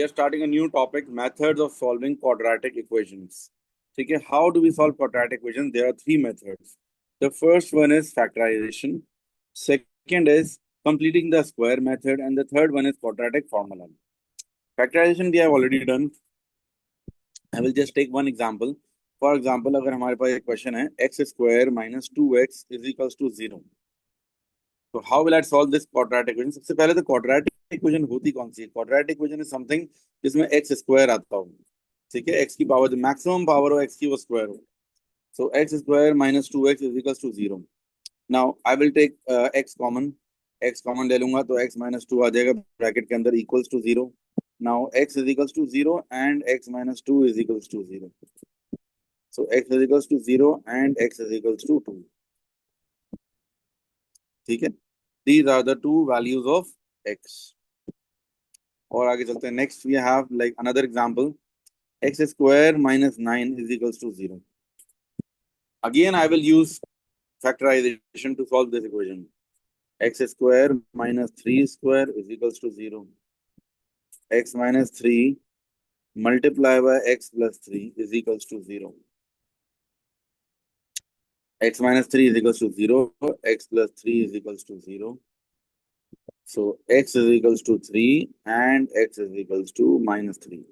we are starting a new topic, methods of solving quadratic equations. ठीक है, how do we solve quadratic equations? There are three methods. The first one is factorization. Second is completing the square method, and the third one is quadratic formula. Factorization we have already done. I will just take one example. For example, अगर हमारे पास एक question है x square minus 2x is equals to 0. तो how will I solve this quadratic equation? सबसे पहले तो quadratic equation होती कौन सी है? क्वाड्रेटिक इक्वेशन इज समथिंग जिसमें एक्स स्क्वायर आता हो। ठीक है, एक्स की पावर जो मैक्सिमम पावर हो एक्स की वो स्क्वायर हो। So x square minus two x is equals to zero. Now I will take x common ले लूंगा तो एक्स माइनस टू आ जाएगा ब्रैकेट के अंदर equals to zero. Now x is equals to zero and x minus two is equals to zero. So x is equals to zero and x is equals to two. ठीक है, these are the two values of x. और आगे चलते हैं, next we have like another example, x square minus nine is equals to zero. Again I will use factorization to solve this equation. X square minus 3 square is equals to 0. X minus 3 multiplied by x plus 3 is equals to 0. X minus 3 is equals to 0. X plus 3 is equals to 0. So x is equals to 3 and x is equals to minus 3.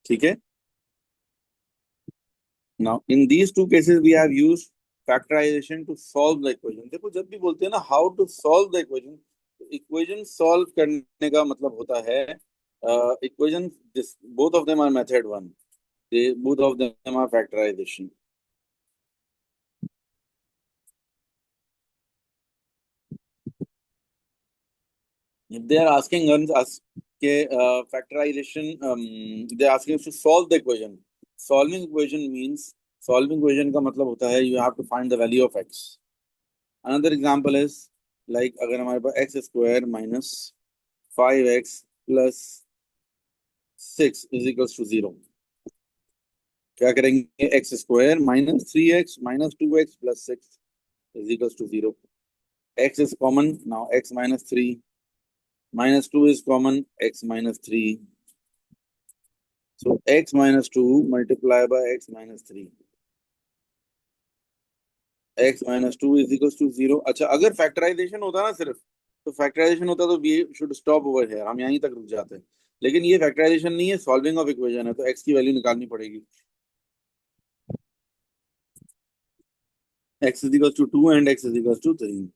ठीक है, now in these two cases we have used factorization to solve the equation. देखो जब भी बोलते हैं ना how to solve the equation, equation solve करने का मतलब होता है equation, both of them are method one, both of them are factorization. If they are asking us factorization, they are asking us to solve the equation. Solving equation means, solving equation का मतलब होता है you have to find the value of x. Another example is like अगर हमारे पास x square minus 5x plus 6 is equals to 0, क्या करेंगे? x square minus 3x minus 2x plus 6 is equals to 0. x is common, now x minus 3 minus 2 is common, x minus 3. So x minus 2 multiplied by x minus 3. x minus 2 is equals to 0. अच्छा, अगर factorisation होता ना सिर्फ, तो factorization होता तो we should stop over here, हम यहीं तक रुक जाते हैं। लेकिन ये फैक्टराइजेशन नहीं है, सॉल्विंग ऑफ इक्वेशन है, तो x की वैल्यू निकालनी पड़ेगी। x is equals to 2 and x is equals to 3.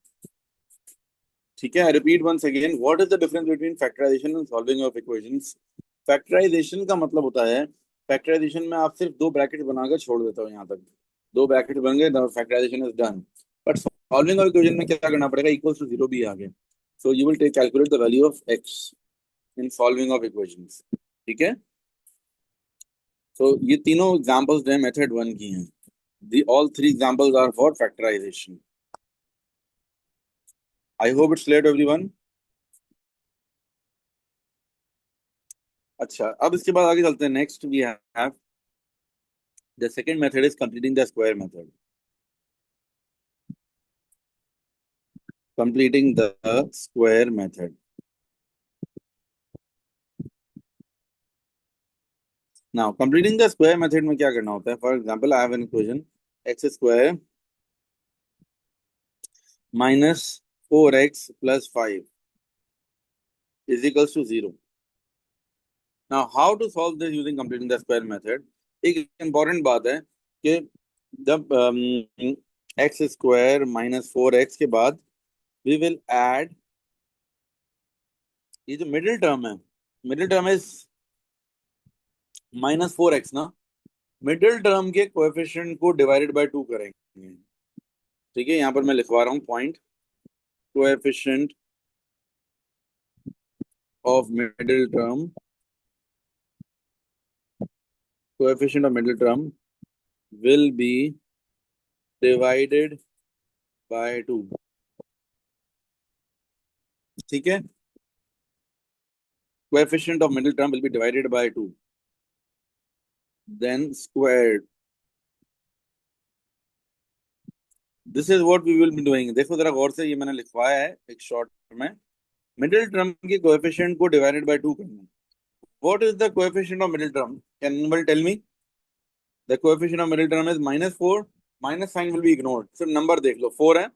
ठीक है, I repeat once again, what is the difference between factorization and solving of equations? Factorization का मतलब होता है, फैक्टराइजेशन में आप सिर्फ दो ब्रैकेट बनाकर छोड़ देते हो, यहाँ तक दो ब्रैकेट बन गए, factorization is done. But solving of equation में क्या करना पड़ेगा? इक्वल्स टू जीरो भी आ गया, so you will take calculate the value of x in solving of equations. ठीक है, सो ये तीनों एग्जांपल्स जो मेथड वन की हैं, the all three examples are for factorization. I hope it's clear to everyone. अच्छा, अब इसके बाद आगे चलते हैं, next we have the second method is completing the square method. Completing the square method. Now completing the square method में क्या करना होता है? For example, I have an equation x square minus 4x plus 5 is equals to 0। Now how to solve this using completing the square method? एक important बात है कि जब एक्स स्क्वायर माइनस 4x के बाद वी विल ऐड ये जो middle term है, middle term is minus 4x ना, मिडिल टर्म के कोएफिशिएंट को डिवाइडेड बाय 2 करेंगे। ठीक है, यहाँ पर मैं लिखवा रहा हूँ point, coefficient of middle term, coefficient of middle term will be divided by 2। ठीक है, coefficient of middle term will be divided by 2, then squared. This is what we will be doing. देखो जरा गौर से, ये मैंने लिखवाया है एक शॉर्ट में, मिडिल टर्म के कोएफिशिएंट को डिवाइडेड बाय 2 करना है। What is the coefficient of middle term? Can anyone tell me? The coefficient of middle term is -4। Minus sign will be ignored, सिर्फ नंबर देख लो, 4 है।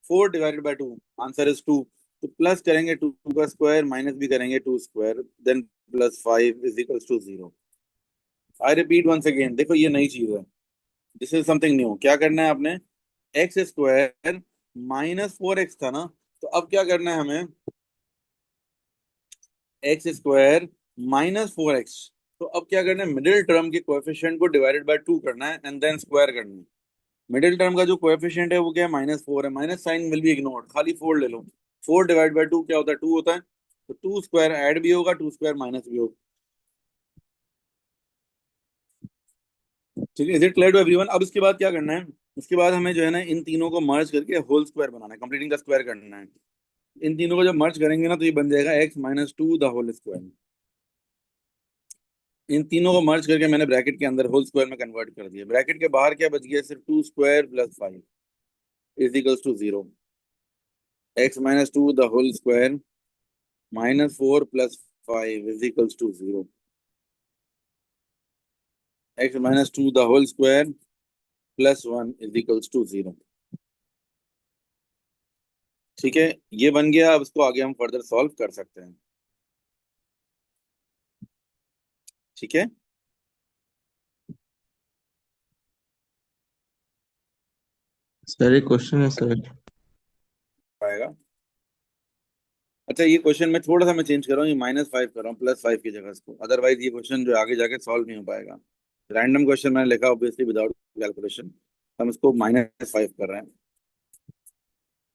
4 डिवाइडेड बाय 2, आंसर इज 2। तो plus करेंगे 2 का स्क्वायर, माइनस भी करेंगे 2 square, then plus 5 is equals to 0। I repeat once again, देखो ये नई चीज है, दिस इज समथिंग न्यू। क्या करना है आपने? एक्स स्क्वायर -4x था ना, तो अब क्या करना है हमें? X square -4x। तो अब क्या करना है? मिडिल टर्म के कोएफिशिएंट को डिवाइडेड बाय 2 करना है एंड देन स्क्वायर करना है। मिडिल टर्म का जो कोएफिशिएंट है वो क्या है? -4 है। Minus sign will be ignored, खाली 4 ले लो। 4 डिवाइड बाय 2 क्या होता है? 2 होता है। तो 2 स्क्वायर ऐड भी होगा, 2 स्क्वायर माइनस भी होगा। ठीक है, is it clear to everyone? अब इसके बाद क्या करना है? उसके बाद हमें जो है ना इन तीनों को मर्ज करके होल स्क्वायर बनाना है, कंप्लीटिंग द स्क्वायर करना है। इन तीनों को जब मर्ज करेंगे ना तो ये बन जाएगा x-2 द होल स्क्वायर। इन तीनों को मर्ज करके मैंने ब्रैकेट के अंदर होल स्क्वायर में कन्वर्ट कर दिया। ब्रैकेट के बाहर क्या बच गया? सिर्फ 2 square plus 5 is equals to 0। x-2 the whole square -4 plus 5 is equals to 0। x-2 the whole square plus 1 is equals to 0। ठीक है, ये बन गया। अब इसको आगे हम फर्दर सॉल्व कर सकते हैं। ठीक है, सर एक क्वेश्चन है सर। आएगा। अच्छा, ये क्वेश्चन में थोड़ा सा मैं चेंज कर रहा हूँ, ये -5 कर रहा हूँ +5 की जगह इसको, अदरवाइज ये क्वेश्चन जो आगे जाके सॉल्व नहीं हो पाएगा। रैंडम क्वेश्चन मैंने लिखा ऑब्वियसली विदाउट कैलकुलेशन, हम इसको -5 कर रहे हैं।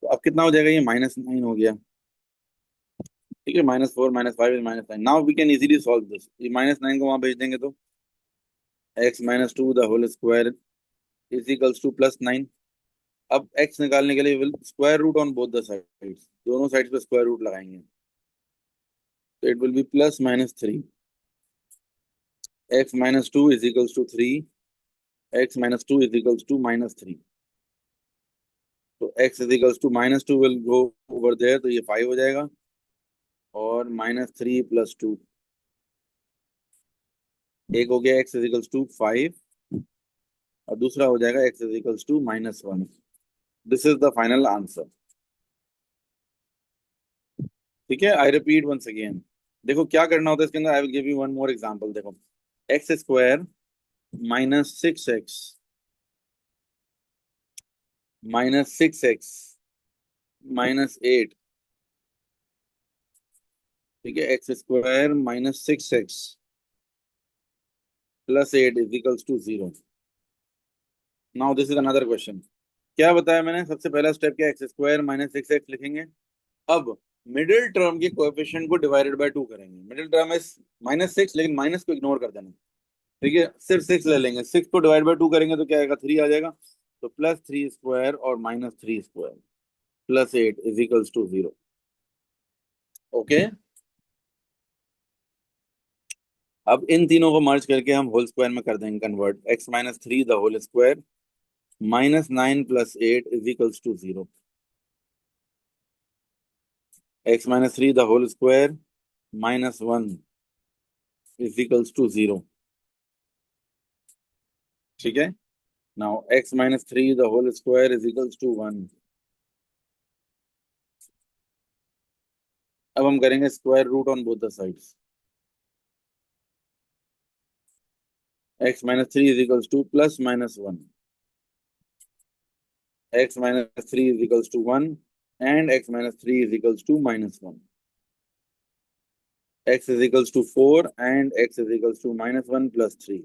तो अब कितना हो जाएगा? ये -9 हो गया। ठीक है, -4 -5 -9। Now we can easily solve this. ये -9 को वहां भेज देंगे तो x-2 the whole square is equals to +9। अब x निकालने के लिए will square root on both the sides, दोनों साइड्स पे स्क्वायर रूट लगाएंगे। तो it will be +-3। x-2 is equals to 3। x-2 is equals to -3। तो x is equals to -2 will go over there, तो ये 5 हो जाएगा। और -3 + 2, एक हो गया x इज इक्वल्स टू 5, और दूसरा हो जाएगा x is equals to -1। This is the final answer. ठीक है, आई रिपीट वंस अगेन। देखो क्या करना होता है इसके अंदर, I will give you one more example. देखो, एक्स स्क्वायर -6x -6x -8। ठीक है, x square -6x +8 is equals to 0। Now this is another question. क्या बताया मैंने? सबसे पहला स्टेप क्या? एक्स स्क्वायर -6x लिखेंगे। अब मिडिल टर्म के कोएफिशिएंट को डिवाइडेड बाय 2 करेंगे। मिडिल टर्म इज -6, लेकिन माइनस को इग्नोर कर देना। ठीक है, सिर्फ 6 ले लेंगे। 6 को डिवाइड बाय 2 करेंगे तो क्या आएगा? 3 आ जाएगा। तो +3 स्क्वायर और -3 square +8 is equals to 0। Okay, अब इन तीनों को मर्ज करके हम होल स्क्वायर में कर देंगे convert. x-3 the whole square -9 + 8 is equals to 0। x-3 the whole square -1 is equals to 0। ठीक है, now x-3 the whole square is equals to 1। अब हम करेंगे square root on both the sides. x-3 is equals to +-1। x-3 is equals to 1 and x-3 is equals to -1. X is equals to 4 and x is equals to -1 + 3.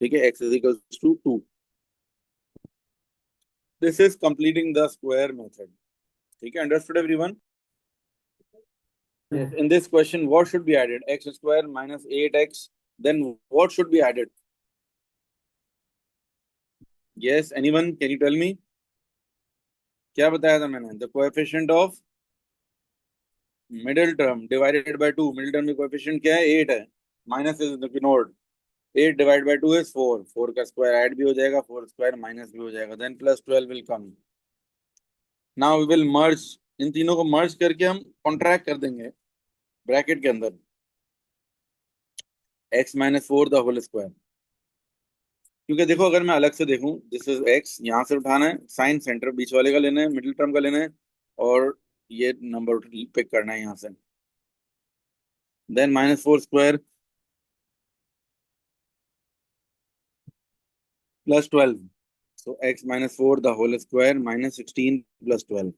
ठीक है, x is equals to 2. This is completing the square method. ठीक है, understood everyone? Yes. In this question, what should be added? X square -8x. Then what should be added? Yes, anyone? Can you tell me? क्या बताया था मैंने? The coefficient of middle term divided by 2. Middle term का coefficient क्या है? 8 है। Minus is ignored. 8 divide by 2 is 4। 4 का square add भी हो जाएगा, 4 स्क्वायर माइनस भी हो जाएगा, then +12 will come. Now we will merge, इन तीनों को मर्ज करके हम कॉन्ट्रैक्ट कर देंगे ब्रैकेट के अंदर, x-4 द होल स्क्वायर। क्योंकि देखो अगर मैं अलग से देखूं, दिस इज x, यहाँ से उठाना है, साइन सेंटर बीच वाले का लेना है, मिडिल टर्म का लेना है, और ये नंबर पिक करना है यहाँ से, then -4 square plus 12। So x-4 the whole square minus 16 plus 12.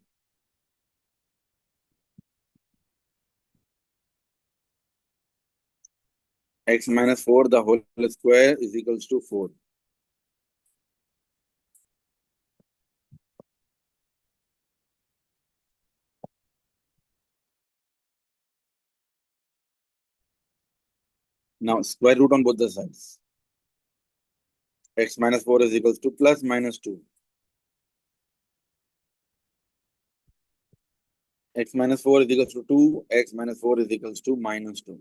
X-4 the whole square is equals to 4. Now square root on both the sides. X-4 is equals to plus minus 2. X-4 is equals to 2. X-4 is equals to minus 2.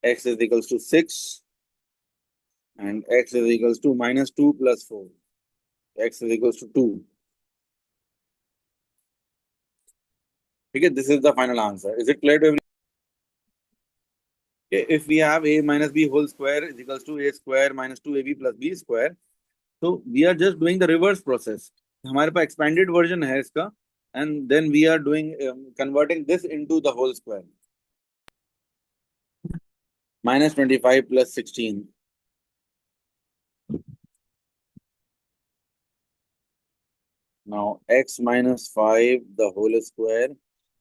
X is equals to 6. And X is equals to minus 2 plus 4. X is equals to 2. Okay, this is the final answer. Is it clear to everyone? Okay, if we have a minus b whole square is equals to a square minus 2ab plus b square, so we are just doing the reverse process. हमारे पास expanded version है इसका, and then we are doing converting this into the whole square. -25 plus 16. Now x minus 5 the whole square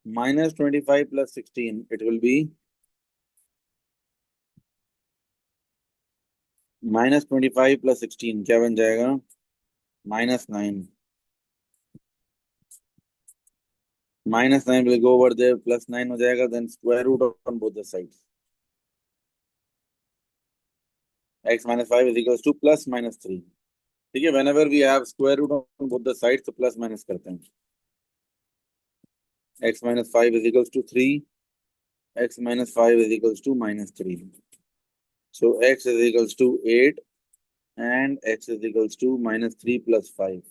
minus 25 plus 16, it will be -25 plus 16 क्या बन जाएगा, -9. -9 will go over there, +9 हो जाएगा, then square root on both the sides. X minus 5 is equals to plus minus 3. ठीक है, whenever we have square root on both the sides तो plus minus करते हैं. X minus 5 is equals to 3. X minus 5 is equals to -3. So x is equals to 8 and x is equals to -3 plus 5.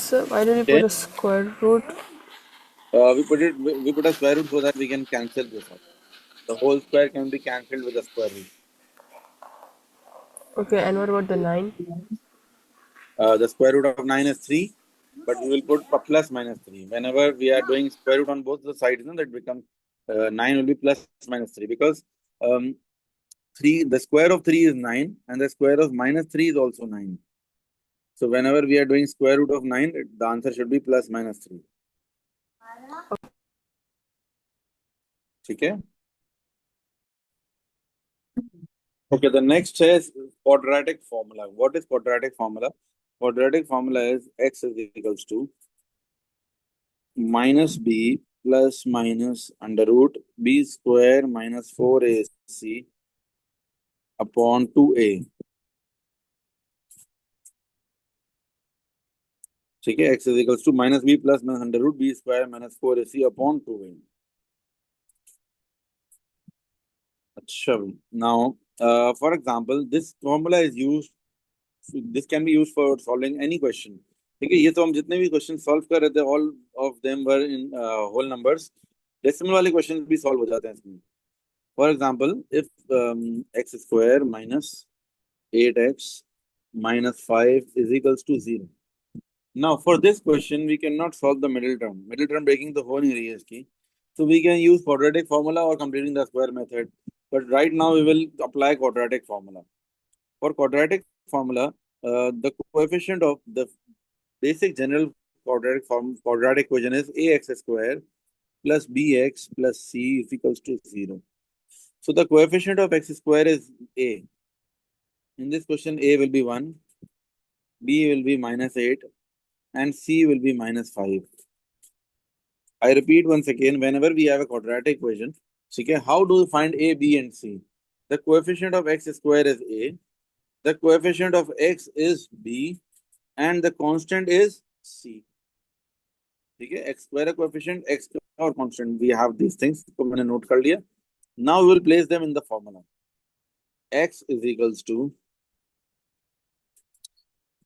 Sir, why did you Okay. put a square root? We put a square root so that we can cancel this out. The whole square can be cancelled with a square root. Okay, and what about the 9? The square root of 9 is 3, but we will put a plus minus 3. Whenever we are doing square root on both the sides, that becomes 9 will be plus minus 3, because 3, the square of 3 is 9 and the square of -3 is also 9. So whenever we are doing square root of 9, the answer should be plus minus 3. Okay. Okay, the next is quadratic formula. What is quadratic formula? Quadratic formula is x is equals to minus b plus minus under root b square minus 4ac upon 2a. ठीक है, x is equals to minus b plus minus under root b square minus 4ac upon 2a. अच्छा, now for example, this formula is used, this can be used for solving any question. ठीक है, ये तो हम जितने भी question solve कर रहे थे, all of them were in whole numbers. Decimal वाले क्वेश्चन भी सॉल्व हो जाते हैं इसमें. For example, if x square minus 8x minus 5 is equals to 0. Now, for this question, we cannot solve the middle term. Middle term breaking the whole area is key. So we can use quadratic formula or completing the square method. But right now, we will apply quadratic formula. For quadratic formula, the coefficient of the basic general quadratic equation is ax square plus bx plus c is equals to 0. So the coefficient of x square is a. In this question, a will be 1, b will be -8, and c will be -5. I repeat once again, whenever we have a quadratic equation, okay, how do we find a, b, and c? The coefficient of x square is a, the coefficient of x is b, and the constant is c. ठीक है, x square coefficient, x or constant, we have these things. तो मैंने note कर लिया. Now we will place them in the formula. X is equals to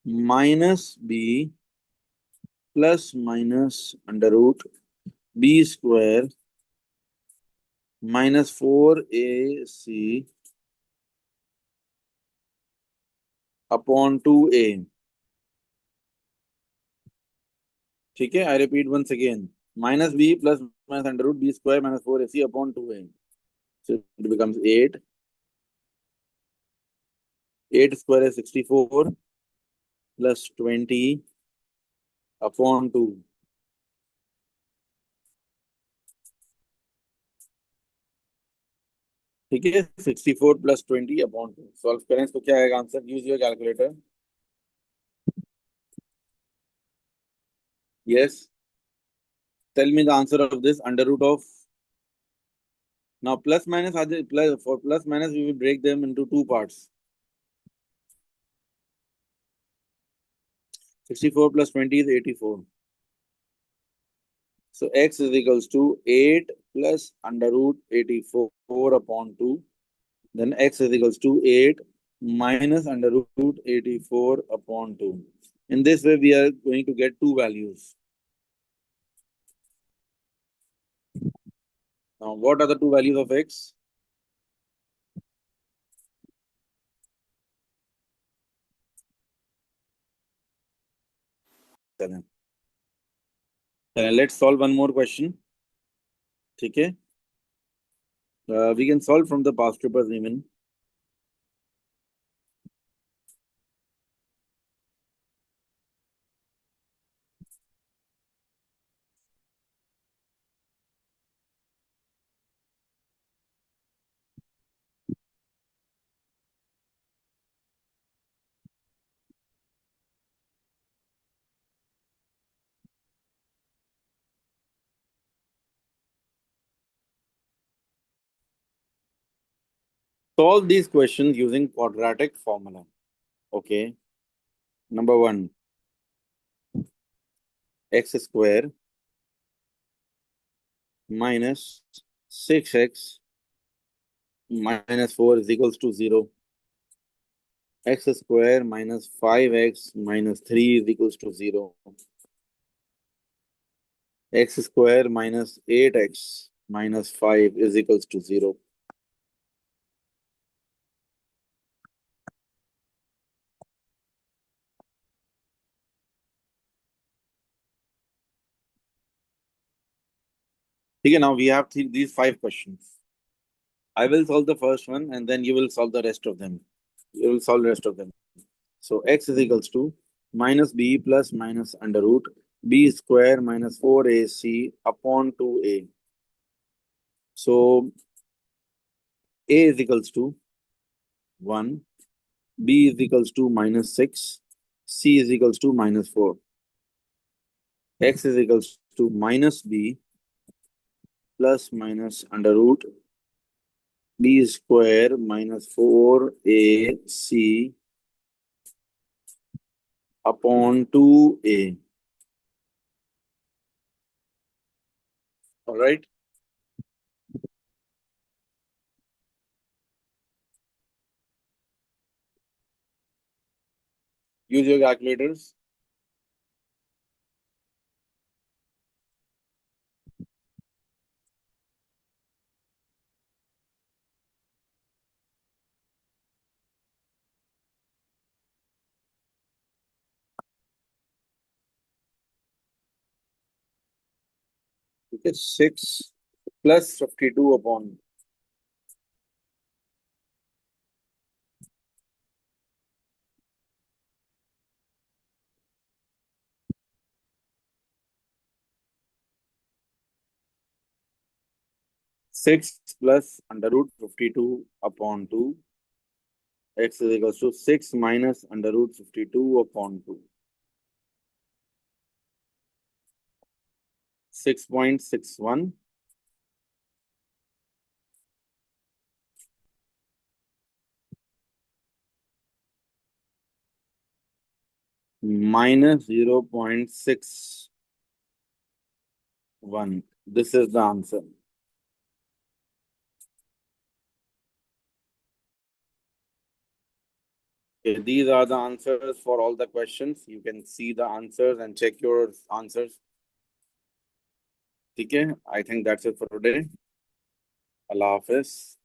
minus b plus minus under root b square minus 4ac upon 2a. ठीक है, I repeat once again. Minus b plus minus under root b square minus 4ac upon 2a. So it becomes 8. 8 square is 64 plus 20 upon 2. ठीक है, 64 plus 20 upon 2. Solve करें इसको, क्या आएगा answer? Use your calculator. Yes. Tell me the answer of this. Under root of, now plus minus, plus for plus minus we will break them into two parts. 64 plus 20 is 84. So x is equals to 8 plus under root 84 upon 2. Then x is equals to 8 minus under root 84 upon 2. In this way, we are going to get two values. Now, what are the two values of x? Let's solve one more question. ठीक है? We can solve from the past papers even. Solve these questions using quadratic formula. Okay. Number 1, x square minus 6x minus 4 is equals to 0. X square minus 5x minus 3 is equals to 0. X square minus 8x minus 5 is equals to 0. Okay, now we have these 5 questions. I will solve the first one and then you will solve the rest of them. You will solve the rest of them. So x is equals to minus b plus minus under root b square minus 4ac upon 2a. So a is equals to 1, b is equals to minus 6, c is equals to minus 4. X is equals to minus b plus minus under root b square minus 4ac upon 2a. All right. Use your calculators. Okay, 6 plus 52 upon six plus under root 52 upon 2. X is equals to 6 minus under root 52 upon 2. 6.61 minus 0.61. This is the answer. Okay, these are the answers for all the questions. You can see the answers and check your answers. Okay, I think that's it for today. Allah Hafiz.